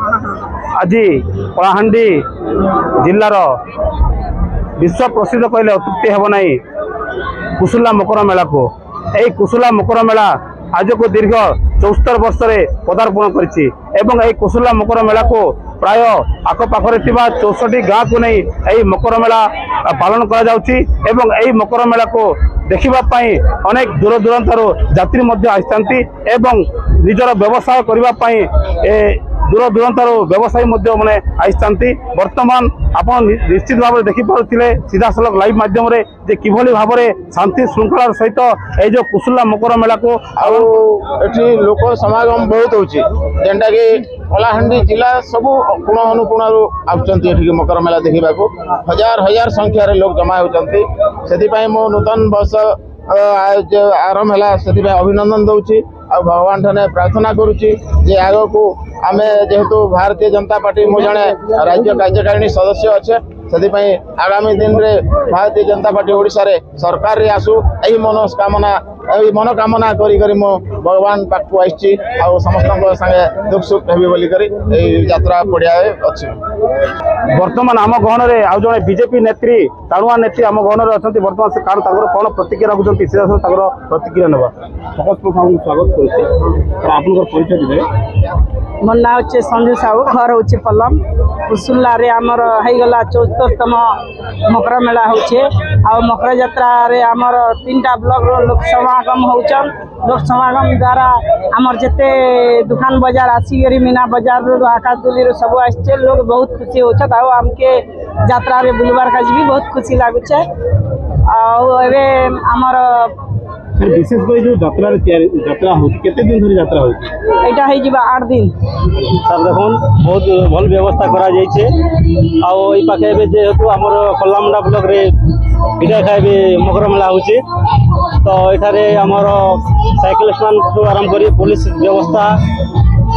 आज कलाहांडी जिलार विश्व प्रसिद्ध कहले अत्युक्ति हेब नहीं कुसुला मकर मेला को यही कुसुला मकर मेला आज को दीर्घ 74 वर्ष पदार्पण करिछि एवं यही कुसुला मकर मेला को प्राय आखपाखे 64 गाँव को नहीं यही मकर मेला पालन करा जाउछि एवं यही मकर मेला को देखिबा पाई अनेक दूर दूरांतर यात्री मध्य आइथांती एवं निजर व्यवसाय करिबा पाई दूर दूरांतर व्यवसायी मैंने आइथांती। वर्तमान आपण निश्चित भाव में देखी पारुथिले सीधा सलख लाइव माध्यम रे जे किभली भाव में शांति श्रृंखलार सहित ए जो कुसुला मकर मेला को एठी लोक समागम बहुत होची जेंटा कि कलाहांडी जिला सबु कोण अनुकोणरू आउचंती एठी मकर मेला देखिबा को हजार हजार संख्या रे लोग जमा होचंती सेति पई मो नूतन वर्ष आरंभ है से अभिनंदन दूची आ भगवान ठाने प्रार्थना करुच्ची जे आग को आम जेहेतु भारतीय जनता पार्टी मो जड़े राज्य कार्यकारिणी सदस्य अच्छे से आगामी दिन में भारतीय जनता पार्टी ओडिशा रे सरकार रे आसू यही मनोकामना करी मो भगवान पाखु आई समस्त संगे दुख सुख हेबी बोली करी यात्रा पड़िया अच्छी। वर्तमान आम गहन में आउ जड़े बीजेपी नेत्री टाणुआ नेत्री आम गहन में अच्छा बर्तमान से कौन प्रतिक्रिया रखुच्च सीधा प्रतिक्रिया ना स्वागत करिचय दे। मोर ना हे संजू साहू घर हूँ पलम कुसुला रे आमर होगला 74तम मकर मेला होचे आ मकर यात्रा रे आमर 3टा ब्लॉक रो लोक समागम होचन लोक समागम द्वारा आमर जेते दुकान बाजार आसिगरी मीना बाजार रो आकाशदुली रो सब आछे लोग बहुत खुशी होछत आ हमके यात्रा रे बुलबार का भी बहुत खुशी लागुचे आ एबे आमर विशेष कर जो यात्रा केते दिन धरी यात्रा होची एटा हे जिबा 8 दिन सर देखुन बहुत भल व्यवस्था करा जाइछे आ ओई पाखे एबे जेहेतु हमर कल्लामुंडा ब्लॉक रे इटा खाइबे मकर मेला होची तो एठारे हमर साइकिल स्टैंड तो आराम करी पुलिस व्यवस्था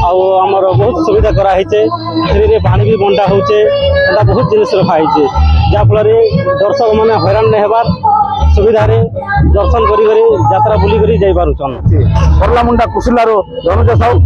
आउ हमर बहुत सुविधा करा हिचे रे पानी भी बंटा होचे एटा बहुत जिनिस रखा हिचे जा फल दर्शक माने हैरान नहीं हेबार सुविधा रे दर्शन करी यात्रा बुली करी जाई पारुछन। कल्लामुंडा कुसुलारो धनुज साहू।